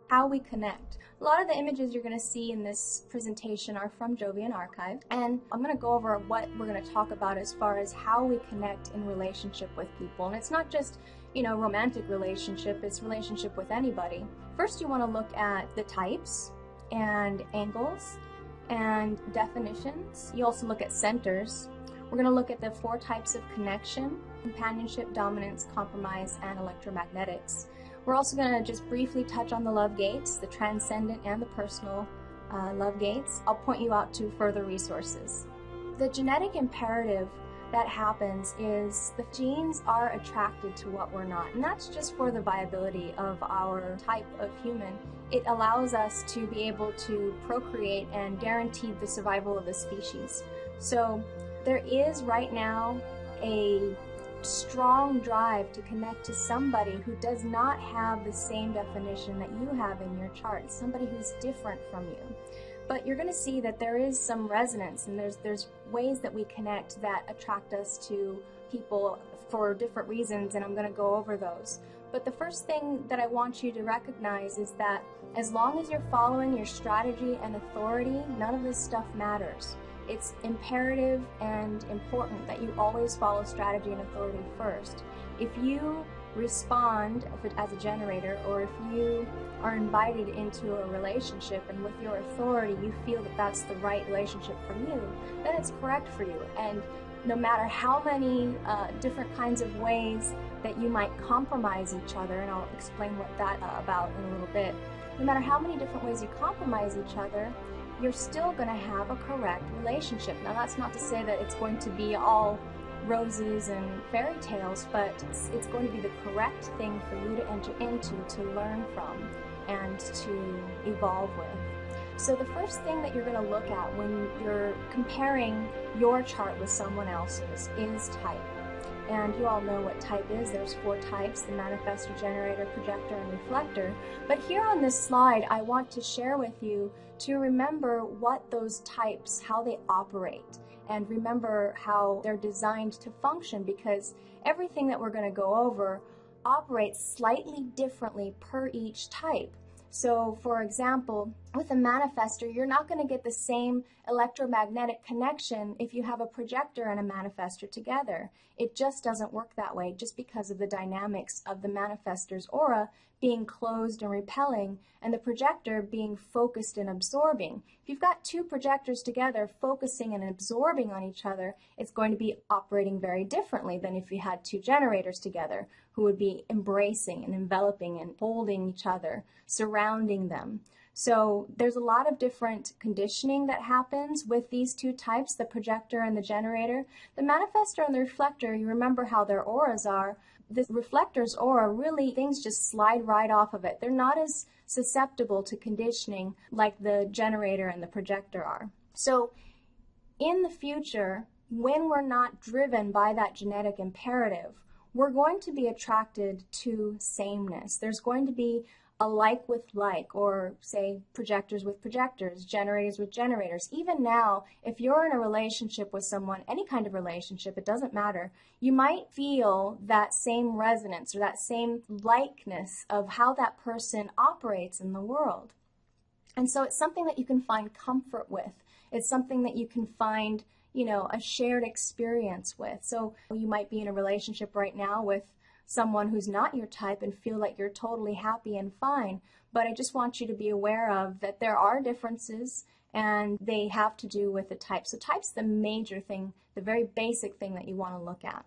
how we connect. A lot of the images you're going to see in this presentation are from Jovian Archive, and I'm going to go over what we're going to talk about as far as how we connect in relationship with people. And it's not just, romantic relationship, it's relationship with anybody. First, you want to look at the types and angles and definitions. You also look at centers. We're going to look at the 4 types of connection: companionship, dominance, compromise, and electromagnetics. We're also going to just briefly touch on the love gates, the transcendent and the personal love gates. I'll point you out to further resources. The genetic imperative that happens is the genes are attracted to what we're not, and that's just for the viability of our type of human. It allows us to be able to procreate and guarantee the survival of the species. So there is right now a strong drive to connect to somebody who does not have the same definition that you have in your chart. It's somebody who's different from you. But you're going to see that there is some resonance, and there's ways that we connect that attract us to people for different reasons, and I'm going to go over those. But the first thing that I want you to recognize is that as long as you're following your strategy and authority, none of this stuff matters. It's imperative and important that you always follow strategy and authority first. If you respond as a generator, or if you are invited into a relationship and with your authority you feel that that's the right relationship for you, then it's correct for you. And no matter how many different kinds of ways that you might compromise each other, and I'll explain what that about in a little bit, no matter how many different ways you compromise each other, you're still going to have a correct relationship. Now, that's not to say that it's going to be all roses and fairy tales, but it's going to be the correct thing for you to enter into, to learn from, and to evolve with. So the first thing that you're going to look at when you're comparing your chart with someone else's is type. And you all know what type is. There's 4 types: the manifestor, generator, projector, and reflector. But here on this slide, I want to share with you to remember what those types, how they operate, and remember how they're designed to function, because everything that we're going to go over operates slightly differently per each type. So, for example, with a manifestor, you're not going to get the same electromagnetic connection if you have a projector and a manifestor together. It just doesn't work that way, just because of the dynamics of the manifestor's aura being closed and repelling, and the projector being focused and absorbing. If you've got 2 projectors together focusing and absorbing on each other, it's going to be operating very differently than if you had 2 generators together who would be embracing and enveloping and holding each other, surrounding them. So there's a lot of different conditioning that happens with these 2 types, the projector and the generator. The manifestor and the reflector, you remember how their auras are. The reflector's aura, really, things just slide right off of it. They're not as susceptible to conditioning like the generator and the projector are. So in the future, when we're not driven by that genetic imperative, we're going to be attracted to sameness. There's going to be a like with like, or say projectors with projectors, generators with generators. Even now, if you're in a relationship with someone, any kind of relationship, it doesn't matter, you might feel that same resonance or that same likeness of how that person operates in the world. And so it's something that you can find comfort with. It's something that you can find, a shared experience with. So you might be in a relationship right now with someone who's not your type and feel like you're totally happy and fine. But I just want you to be aware of that there are differences, and they have to do with the type. So type's the major thing, the very basic thing that you want to look at.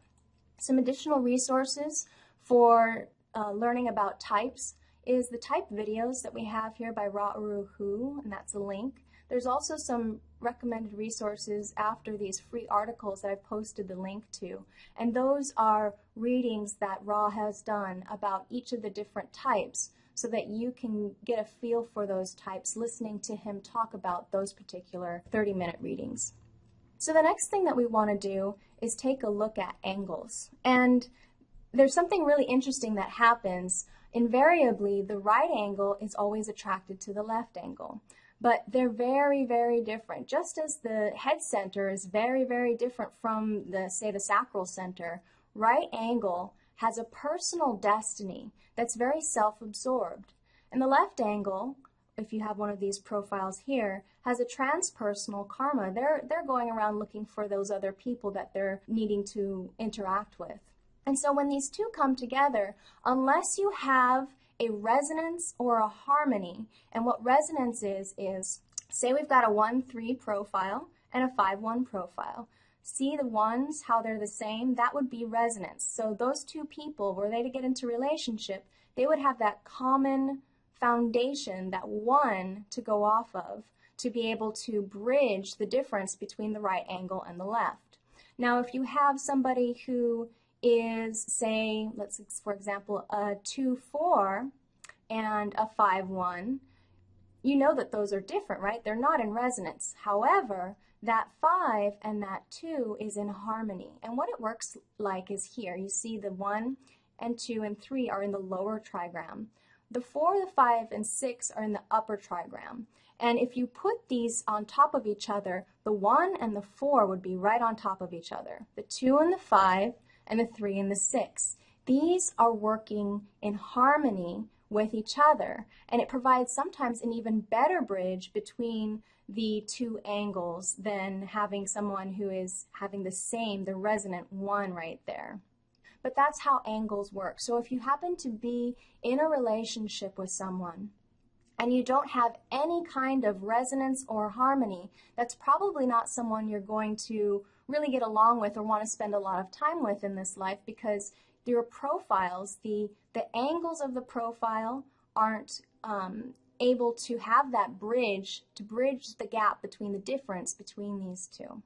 Some additional resources for learning about types is the type videos that we have here by Ra Uru Hu, and that's a link. There's also some recommended resources after these free articles that I've posted the link to, and those are readings that Ra has done about each of the different types so that you can get a feel for those types listening to him talk about those particular 30-minute readings. So the next thing that we want to do is take a look at angles, and there's something really interesting that happens. Invariably, the right angle is always attracted to the left angle. But they're very, very different. Just as the head center is very, very different from the sacral center, right angle has a personal destiny that's very self-absorbed. And the left angle, if you have one of these profiles here, has a transpersonal karma. They're going around looking for those other people that they're needing to interact with. And so when these two come together, unless you have a resonance or a harmony, and what resonance is say we've got a 1-3 profile and a 5-1 profile. See the ones, how they're the same? That would be resonance. So those two people, were they to get into relationship, they would have that common foundation, that one to go off of, to be able to bridge the difference between the right angle and the left. Now, if you have somebody who is, say, for example, a 2-4 and a 5-1, you know that those are different, right? They're not in resonance. However, that 5 and that 2 is in harmony. And what it works like is here. You see the 1 and 2 and 3 are in the lower trigram. The 4, the 5, and 6 are in the upper trigram. And if you put these on top of each other, the 1 and the 4 would be right on top of each other. The 2 and the 5 and the 3 and the 6. These are working in harmony with each other, and it provides sometimes an even better bridge between the two angles than having someone who is having the resonant 1 right there. But that's how angles work. So if you happen to be in a relationship with someone and you don't have any kind of resonance or harmony, that's probably not someone you're going to really get along with or want to spend a lot of time with in this life, because your profiles, the angles of the profile aren't able to have that bridge, to bridge the gap between the difference between these two.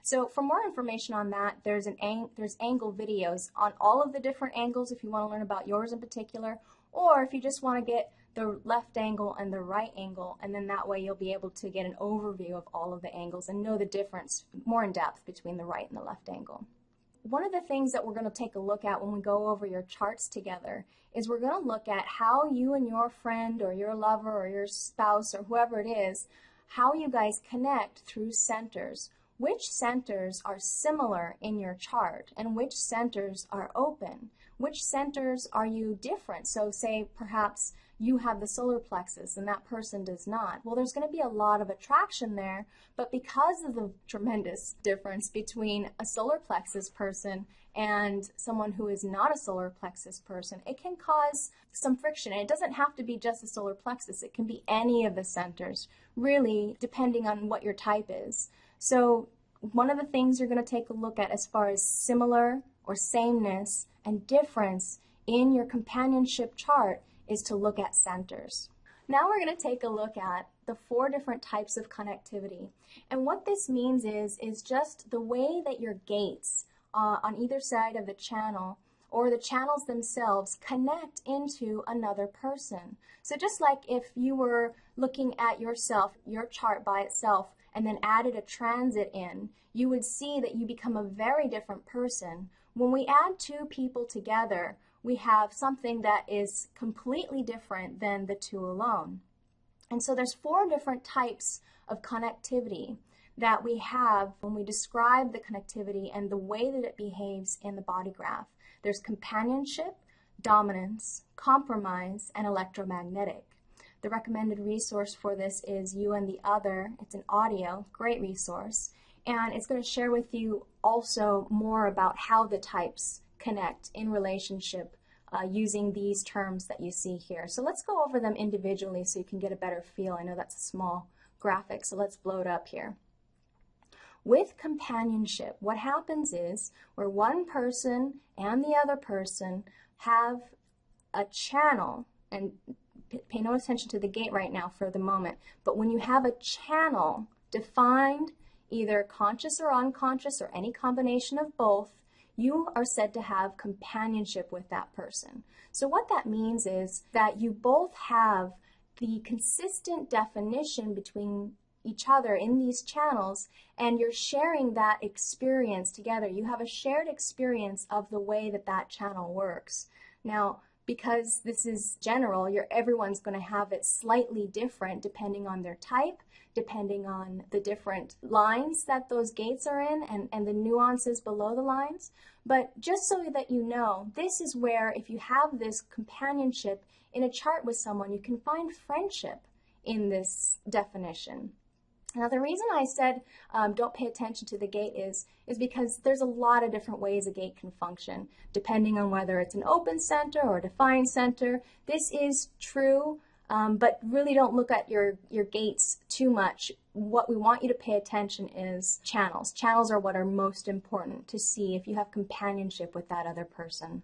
So for more information on that, there's angle videos on all of the different angles if you want to learn about yours in particular, or if you just want to get the left angle and the right angle, and then that way you'll be able to get an overview of all of the angles and know the difference more in depth between the right and the left angle. One of the things that we're going to take a look at when we go over your charts together is we're going to look at how you and your friend or your lover or your spouse or whoever it is, how you guys connect through centers. Which centers are similar in your chart and which centers are open? Which centers are you different? So say perhaps you have the solar plexus and that person does not. Well, there's going to be a lot of attraction there, but because of the tremendous difference between a solar plexus person and someone who is not a solar plexus person, it can cause some friction. And it doesn't have to be just the solar plexus. It can be any of the centers, really, depending on what your type is. So one of the things you're going to take a look at as far as similar or sameness and difference in your companionship chart is to look at centers. Now we're going to take a look at the 4 different types of connectivity. And what this means is just the way that your gates on either side of the channel or the channels themselves connect into another person. So just like if you were looking at yourself, your chart by itself, and then added a transit in, you would see that you become a very different person. When we add 2 people together, we have something that is completely different than the 2 alone. And so there's 4 different types of connectivity that we have when we describe the connectivity and the way that it behaves in the body graph. There's companionship, dominance, compromise, and electromagnetic. The recommended resource for this is You and the Other. It's an audio, great resource. And it's going to share with you also more about how the types connect in relationship using these terms that you see here. So let's go over them individually so you can get a better feel. I know that's a small graphic, so let's blow it up here. With companionship, what happens is where one person and the other person have a channel, and pay no attention to the gate right now for the moment, but when you have a channel defined, either conscious or unconscious or any combination of both, you are said to have companionship with that person. So what that means is that you both have the consistent definition between each other in these channels, and you're sharing that experience together. You have a shared experience of the way that that channel works. Now, because this is general, everyone's going to have it slightly different depending on their type, depending on the different lines that those gates are in and the nuances below the lines. But just so that you know, this is where if you have this companionship in a chart with someone, you can find friendship in this definition. Now, the reason I said don't pay attention to the gate is because there's a lot of different ways a gate can function, depending on whether it's an open center or a defined center. This is true, but really don't look at your gates too much. What we want you to pay attention is channels. Channels are what are most important to see if you have companionship with that other person.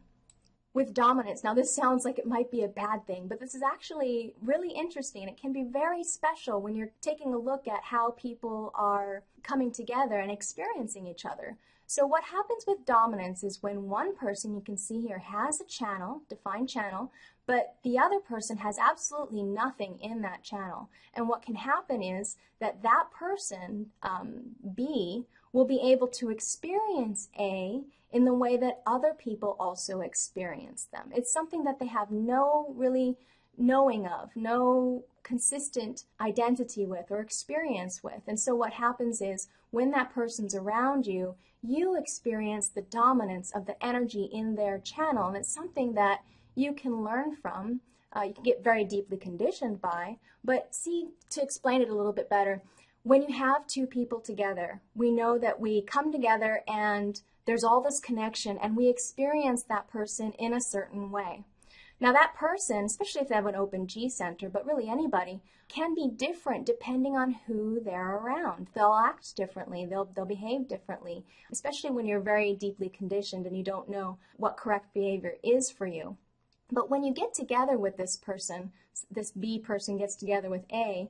With dominance, now this sounds like it might be a bad thing, but this is actually really interesting. It can be very special when you're taking a look at how people are coming together and experiencing each other. So what happens with dominance is when one person, you can see here, has a channel, defined channel, but the other person has absolutely nothing in that channel. And what can happen is that that person, B, will be able to experience A in the way that other people also experience them. It's something that they have no really knowing of, no consistent identity with or experience with. And so what happens is when that person's around you, you experience the dominance of the energy in their channel. And it's something that you can learn from, you can get very deeply conditioned by. But see, to explain it a little bit better, when you have two people together, we know that we come together and there's all this connection and we experience that person in a certain way. Now that person, especially if they have an open G center, but really anybody, can be different depending on who they're around. They'll act differently, they'll behave differently, especially when you're very deeply conditioned and you don't know what correct behavior is for you. But when you get together with this person, this B person gets together with A,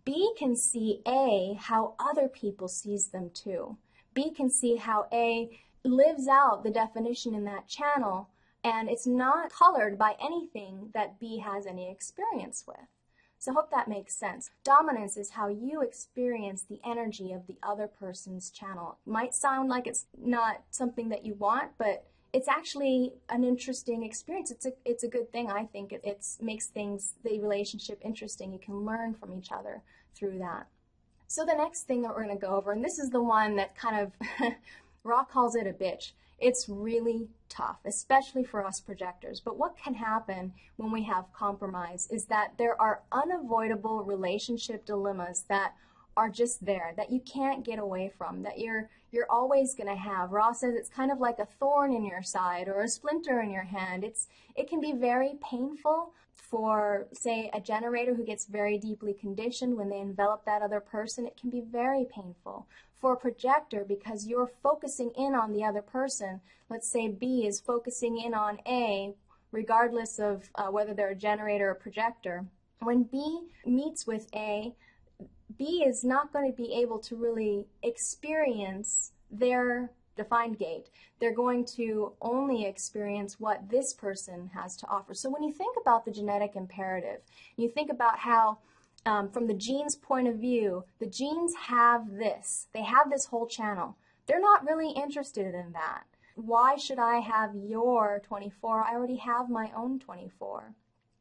B can see A how other people sees them too. B can see how A lives out the definition in that channel, and it's not colored by anything that B has any experience with. So I hope that makes sense. Dominance is how you experience the energy of the other person's channel. It might sound like it's not something that you want, but it's actually an interesting experience. It's a good thing, I think. It makes the relationship interesting. You can learn from each other through that. So the next thing that we're going to go over, and this is the one that kind of, Ra calls it a bitch. It's really tough, especially for us projectors. But what can happen when we have compromise is that there are unavoidable relationship dilemmas that are just there, that you can't get away from, that you're always going to have. Ra says it's kind of like a thorn in your side or a splinter in your hand. It can be very painful for, say, a generator who gets very deeply conditioned. When they envelop that other person, it can be very painful. For a projector, because you're focusing in on the other person, let's say B is focusing in on A, regardless of whether they're a generator or projector. When B meets with A, B is not going to be able to really experience their defined gate. They're going to only experience what this person has to offer. So when you think about the genetic imperative, you think about how from the genes' point of view, the genes have this. They have this whole channel. They're not really interested in that. Why should I have your 24? I already have my own 24.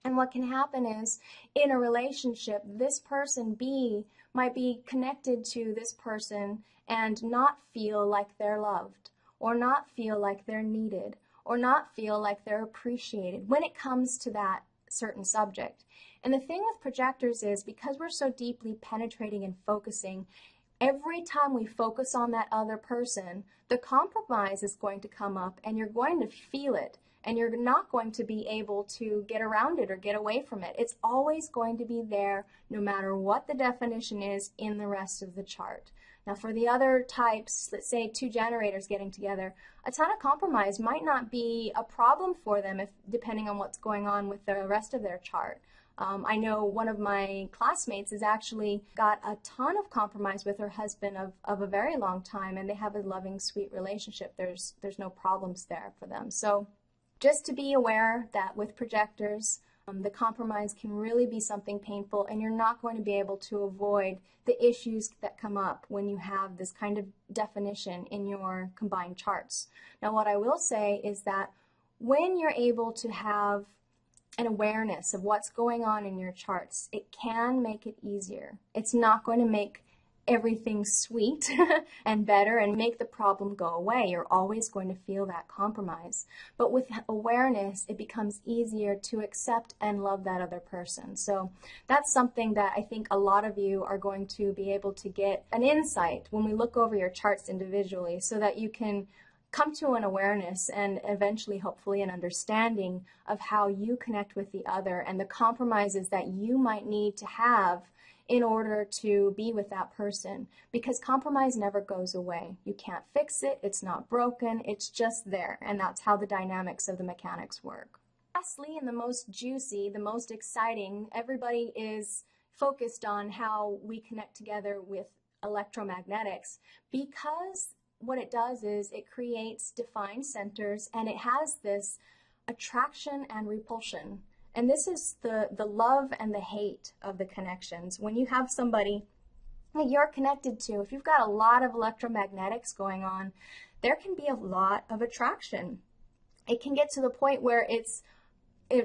And what can happen is, in a relationship, this person B might be connected to this person and not feel like they're loved, or not feel like they're needed, or not feel like they're appreciated when it comes to that certain subject. And the thing with projectors is, because we're so deeply penetrating and focusing, every time we focus on that other person, the compromise is going to come up and you're going to feel it. And you're not going to be able to get around it or get away from it. It's always going to be there no matter what the definition is in the rest of the chart. Now for the other types, let's say two generators getting together, a ton of compromise might not be a problem for them depending on what's going on with the rest of their chart. I know one of my classmates has actually got a ton of compromise with her husband of a very long time, and they have a loving, sweet relationship. There's no problems there for them. So just to be aware that with projectors, the compromise can really be something painful, and you're not going to be able to avoid the issues that come up when you have this kind of definition in your combined charts. Now, what I will say is that when you're able to have an awareness of what's going on in your charts, it can make it easier. It's not going to make everything sweet and better and make the problem go away. You're always going to feel that compromise. But with awareness, it becomes easier to accept and love that other person. So that's something that I think a lot of you are going to be able to get an insight when we look over your charts individually, so that you can come to an awareness and eventually, hopefully, an understanding of how you connect with the other and the compromises that you might need to have in order to be with that person, because compromise never goes away. You can't fix it. It's not broken. It's just there. And that's how the dynamics of the mechanics work. Lastly, and the most juicy, the most exciting, everybody is focused on how we connect together with electromagnetics, because what it does is it creates defined centers, and it has this attraction and repulsion. And this is the love and the hate of the connections. When you have somebody that you're connected to, if you've got a lot of electromagnetics going on, there can be a lot of attraction. It can get to the point where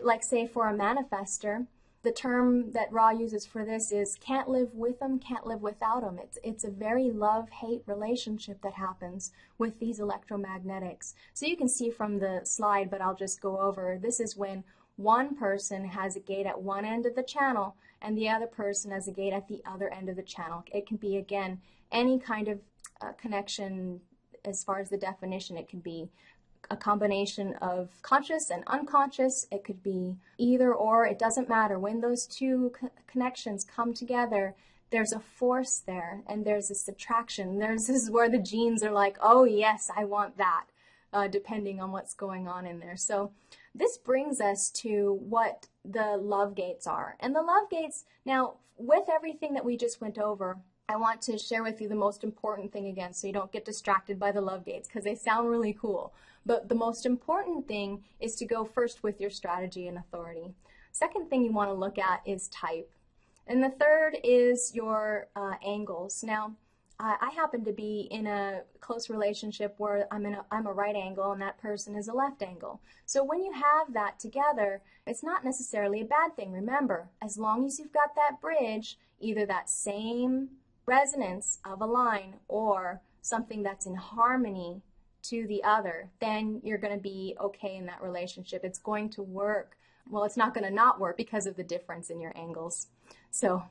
like say for a manifestor, the term that Ra uses for this is can't live with them, can't live without them. It's a very love-hate relationship that happens with these electromagnetics. So you can see from the slide, but I'll just go over. This is when one person has a gate at one end of the channel and the other person has a gate at the other end of the channel. It can be, again, any kind of connection. As far as the definition, it could be a combination of conscious and unconscious. It could be either or. It doesn't matter. When those two connections come together, there's a force there, and there's this attraction. This is where the genes are like, oh yes, I want that, depending on what's going on in there. So this brings us to what the love gates are. And the love gates, now with everything that we just went over, I want to share with you the most important thing again, so you don't get distracted by the love gates, because they sound really cool. But the most important thing is to go first with your strategy and authority. Second thing you want to look at is type. And the third is your angles. Now, I happen to be in a close relationship where I'm a right angle and that person is a left angle. So when you have that together, it's not necessarily a bad thing. Remember, as long as you've got that bridge, either that same resonance of a line or something that's in harmony to the other, then you're going to be okay in that relationship. It's going to work. Well, it's not going to not work because of the difference in your angles. So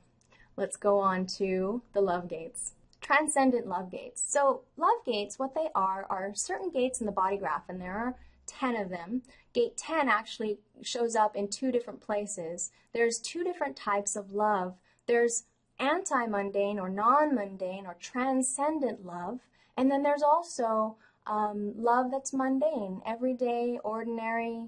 let's go on to the love gates. Transcendent love gates. So love gates, what they are certain gates in the body graph, and there are 10 of them. Gate 10 actually shows up in two different places. There's two different types of love. There's anti-mundane or non-mundane or transcendent love, and then there's also love that's mundane, everyday, ordinary,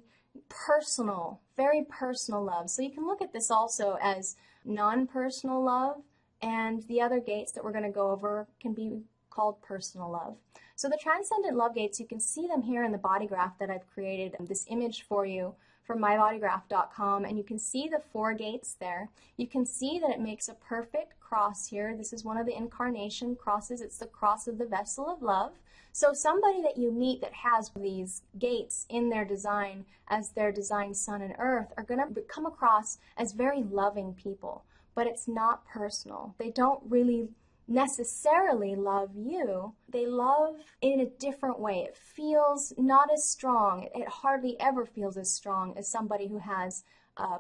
personal, very personal love. So you can look at this also as non-personal love, and the other gates that we're going to go over can be called personal love. So the transcendent love gates, you can see them here in the body graph that I've created, this image for you from mybodygraph.com, and you can see the 4 gates there. You can see that it makes a perfect cross here. This is one of the incarnation crosses. It's the cross of the vessel of love. So somebody that you meet that has these gates in their design as their design sun and earth are going to come across as very loving people, but it's not personal. They don't really necessarily love you. They love in a different way. It feels not as strong. It hardly ever feels as strong as somebody who has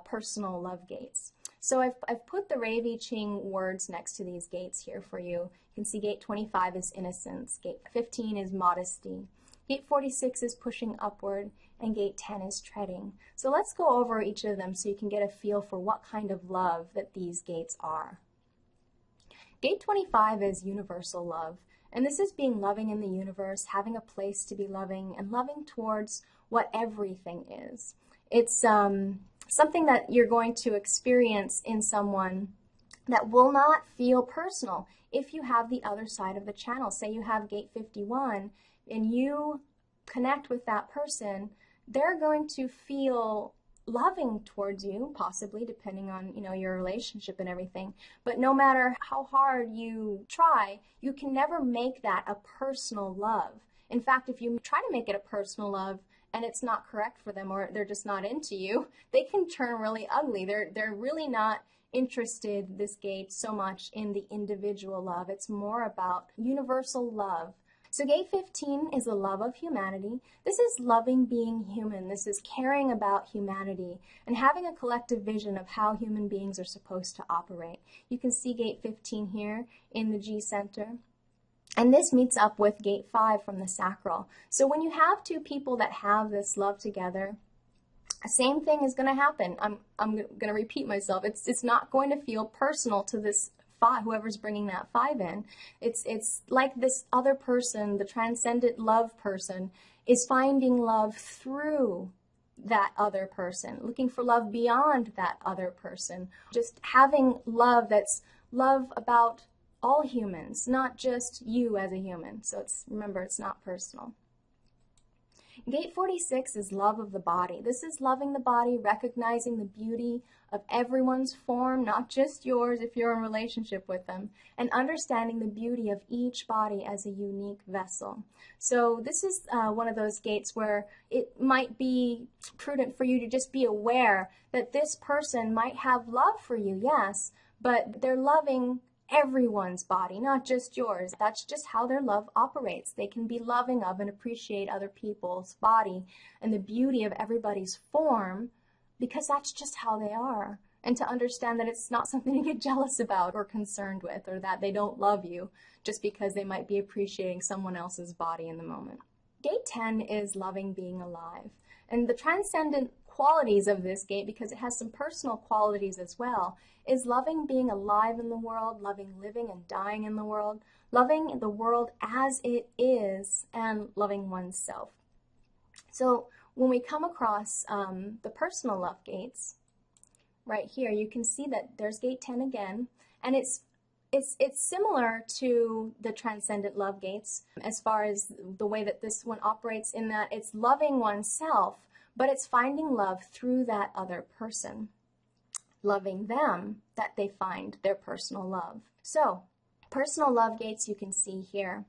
personal love gates. So I've put the Rei Ching words next to these gates here for you. You can see gate 25 is innocence, gate 15 is modesty, gate 46 is pushing upward, and gate 10 is treading. So let's go over each of them so you can get a feel for what kind of love that these gates are. Gate 25 is universal love, and this is being loving in the universe, having a place to be loving, and loving towards what everything is. It's something that you're going to experience in someone that will not feel personal if you have the other side of the channel. Say you have gate 51 and you connect with that person, they're going to feel loving towards you, possibly, depending on, your relationship and everything. But no matter how hard you try, you can never make that a personal love. In fact, if you try to make it a personal love and it's not correct for them, or they're just not into you, they can turn really ugly. They're really not interested, this gate, so much in the individual love. It's more about universal love. So gate 15 is the love of humanity. This is loving being human. This is caring about humanity and having a collective vision of how human beings are supposed to operate. You can see gate 15 here in the G center. And this meets up with gate 5 from the sacral. So when you have two people that have this love together, the same thing is going to happen. I'm going to repeat myself. It's not going to feel personal to this 5, whoever's bringing that 5 in. It's like this other person, the transcendent love person, is finding love through that other person, looking for love beyond that other person, just having love that's love about all humans, not just you as a human. So remember, it's not personal. Gate 46 is love of the body. This is loving the body, recognizing the beauty of everyone's form, not just yours if you're in relationship with them, and understanding the beauty of each body as a unique vessel. So this is one of those gates where it might be prudent for you to just be aware that this person might have love for you, yes, but they're loving everyone's body, not just yours. That's just how their love operates. They can be loving of and appreciate other people's body and the beauty of everybody's form because that's just how they are. And to understand that it's not something to get jealous about or concerned with, or that they don't love you just because they might be appreciating someone else's body in the moment. Gate 10 is loving being alive. And the transcendent qualities of this gate, because it has some personal qualities as well, is loving being alive in the world, loving living and dying in the world, loving the world as it is, and loving oneself. So when we come across the personal love gates, right here, you can see that there's gate 10 again, and it's similar to the transcendent love gates as far as the way that this one operates, in that it's loving oneself, but it's finding love through that other person, loving them that they find their personal love. So personal love gates you can see here.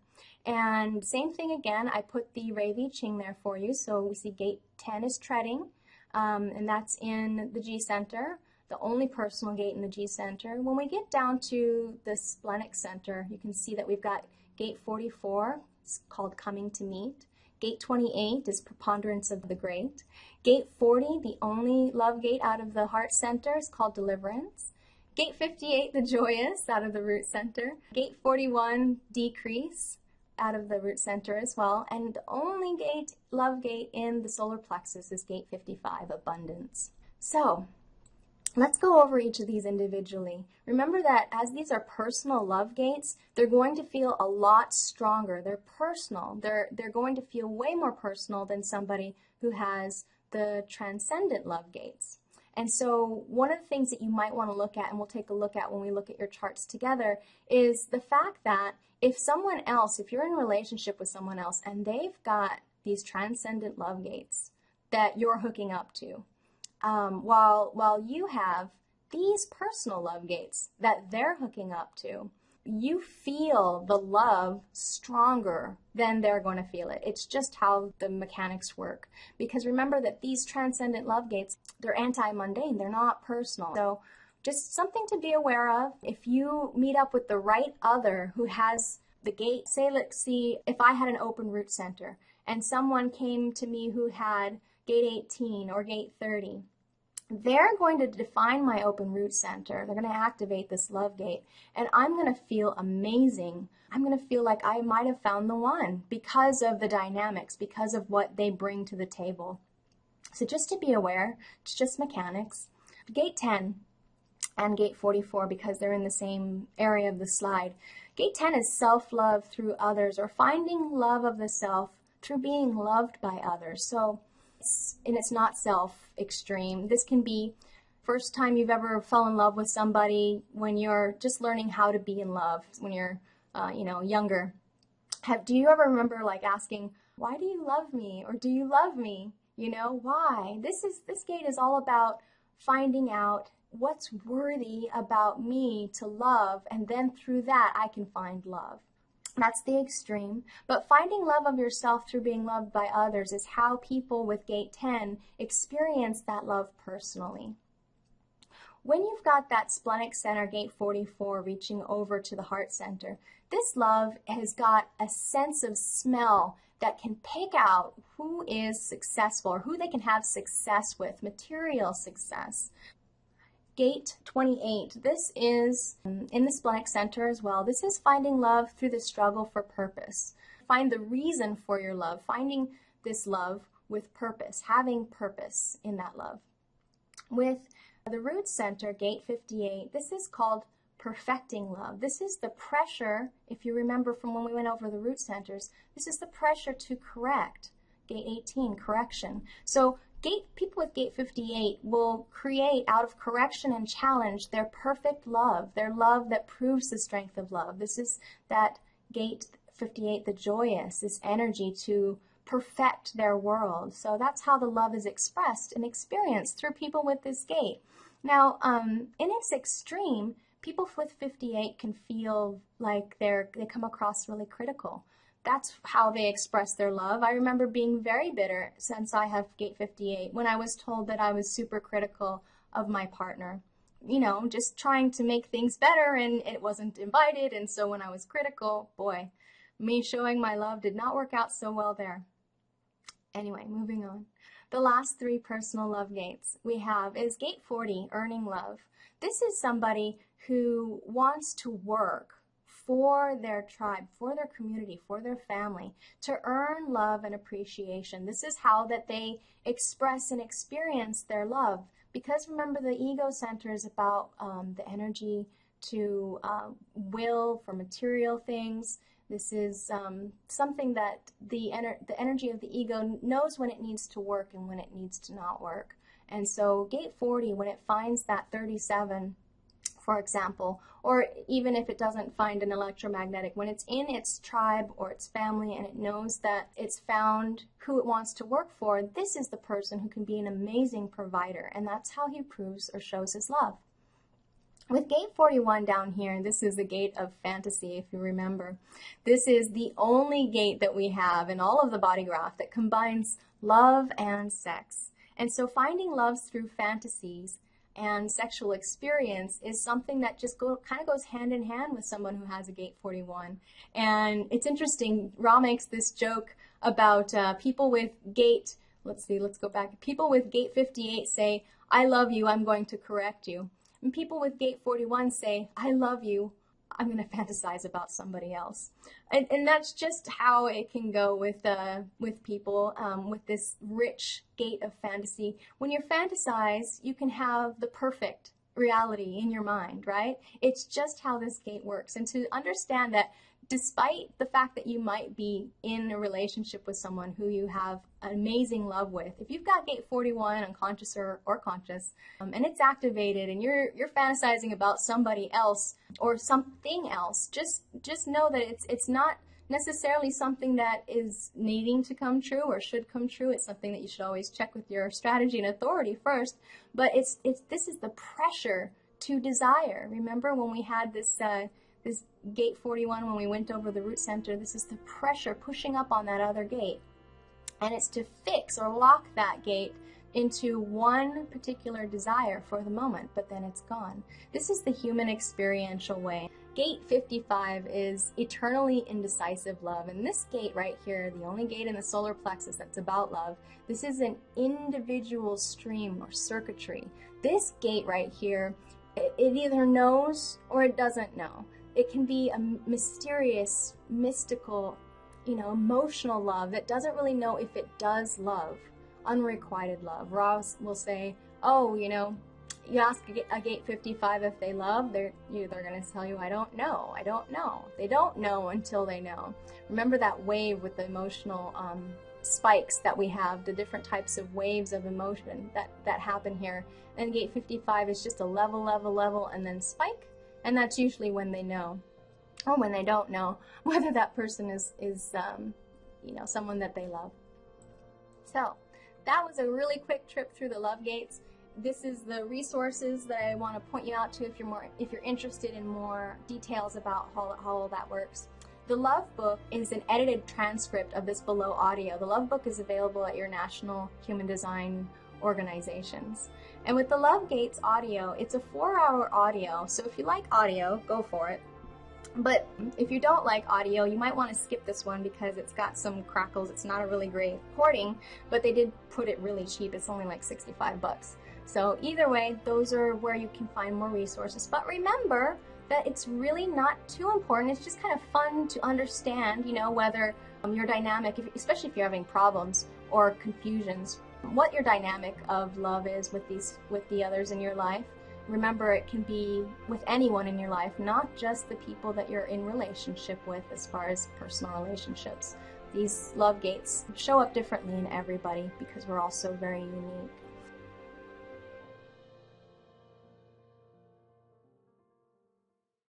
And same thing again, I put the Rei Vi Ching there for you. So we see gate 10 is treading, and that's in the G center, the only personal gate in the G center. When we get down to the splenic center, you can see that we've got gate 44, it's called coming to meet. Gate 28 is preponderance of the great. Gate 40, the only love gate out of the heart center, is called deliverance. Gate 58, the joyous, out of the root center. Gate 41, decrease, out of the root center as well. And the only gate, love gate in the solar plexus is gate 55, abundance. So let's go over each of these individually. Remember that as these are personal love gates, they're going to feel a lot stronger. They're personal. They're going to feel way more personal than somebody who has the transcendent love gates. And so one of the things that you might want to look at, and we'll take a look at when we look at your charts together, is the fact that if someone else, if you're in a relationship with someone else and they've got these transcendent love gates that you're hooking up to, while you have these personal love gates that they're hooking up to, you feel the love stronger than they're going to feel it. It's just how the mechanics work. Because remember that these transcendent love gates, they're anti-mundane, they're not personal. So just something to be aware of. If you meet up with the right other who has the gate, say, let's see, if I had an open root center and someone came to me who had gate 18 or gate 30, they're going to define my open root center. They're going to activate this love gate, and I'm going to feel amazing. I'm going to feel like I might have found the one because of the dynamics, because of what they bring to the table. So just to be aware, it's just mechanics. Gate 10 and gate 44, because they're in the same area of the slide. Gate 10 is self-love through others, or finding love of the self through being loved by others. So it's not self-extreme. This can be first time you've ever fallen in love with somebody, when you're just learning how to be in love, when you're younger. Do you ever remember like asking, why do you love me? Or do you love me? Why? This gate is all about finding out what's worthy about me to love, and then through that I can find love. That's the extreme. But finding love of yourself through being loved by others is how people with gate 10 experience that love personally. When you've got that splenic center, gate 44, reaching over to the heart center, this love has got a sense of smell that can pick out who is successful or who they can have success with, material success. Gate 28, this is in the splenic center as well. This is finding love through the struggle for purpose. Find the reason for your love, finding this love with purpose, having purpose in that love. With the root center, gate 58, this is called perfecting love. This is the pressure, if you remember from when we went over the root centers, this is the pressure to correct. Gate 18, correction. So people with gate 58 will create out of correction and challenge their perfect love, their love that proves the strength of love. This is that gate 58, the joyous, this energy to perfect their world. So that's how the love is expressed and experienced through people with this gate. Now, in its extreme, people with 58 can feel like they come across really critical. That's how they express their love. I remember being very bitter since I have gate 58 when I was told that I was super critical of my partner. You know, just trying to make things better, and it wasn't invited, and so when I was critical, boy, me showing my love did not work out so well there. Anyway, moving on. The last three personal love gates we have is gate 40, earning love. This is somebody who wants to work for their tribe, for their community, for their family, to earn love and appreciation. This is how that they express and experience their love. Because remember, the ego center is about the energy to will for material things. This is something that the energy of the ego knows when it needs to work and when it needs to not work. And so gate 40, when it finds that 37, for example, or even if it doesn't find an electromagnetic, when it's in its tribe or its family and it knows that it's found who it wants to work for, this is the person who can be an amazing provider, and that's how he proves or shows his love. With gate 41 down here, this is the gate of fantasy, if you remember. This is the only gate that we have in all of the body graph that combines love and sex. And so finding love through fantasies and sexual experience is something that just kind of goes hand in hand with someone who has a gate 41. And it's interesting, Ra makes this joke about people with gate, let's go back, people with gate 58 say, I love you, I'm going to correct you. And people with gate 41 say, I love you, I'm going to fantasize about somebody else. And that's just how it can go with people with this rich gate of fantasy. When you fantasize, you can have the perfect reality in your mind, right? It's just how this gate works. And to understand that despite the fact that you might be in a relationship with someone who you have an amazing love with, if you've got gate 41 unconscious or conscious, and it's activated and you're fantasizing about somebody else or something else, just know that it's not necessarily something that is needing to come true or should come true. It's something that you should always check with your strategy and authority first, but this is the pressure to desire. Remember when we had this gate 41, when we went over the root center, this is the pressure pushing up on that other gate. And it's to fix or lock that gate into one particular desire for the moment, but then it's gone. This is the human experiential way. Gate 55 is eternally indecisive love. And this gate right here, the only gate in the solar plexus that's about love, this is an individual stream or circuitry. This gate right here, it either knows or it doesn't know. It can be a mysterious, mystical, emotional love that doesn't really know if it does love, unrequited love. Ross will say, oh, you ask a gate 55 if they love, they're going to tell you, I don't know. They don't know until they know. Remember that wave with the emotional spikes that we have, the different types of waves of emotion that happen here. And gate 55 is just a level, and then spike. And that's usually when they know, or when they don't know, whether that person is someone that they love. So that was a really quick trip through the love gates. This is the resources that I want to point you out to if you're interested in more details about how all that works. The Love Book is an edited transcript of this below audio. The Love Book is available at your national human design organizations. And with the Love Gates audio, it's a 4-hour audio. So if you like audio, go for it. But if you don't like audio, you might want to skip this one because it's got some crackles. It's not a really great recording, but they did put it really cheap. It's only like 65 bucks. So either way, those are where you can find more resources. But remember that it's really not too important. It's just kind of fun to understand, you know, whether your dynamic, especially if you're having problems or confusions, what your dynamic of love is with the others in your life. Remember, it can be with anyone in your life, not just the people that you're in relationship with as far as personal relationships. These love gates show up differently in everybody because we're all so very unique.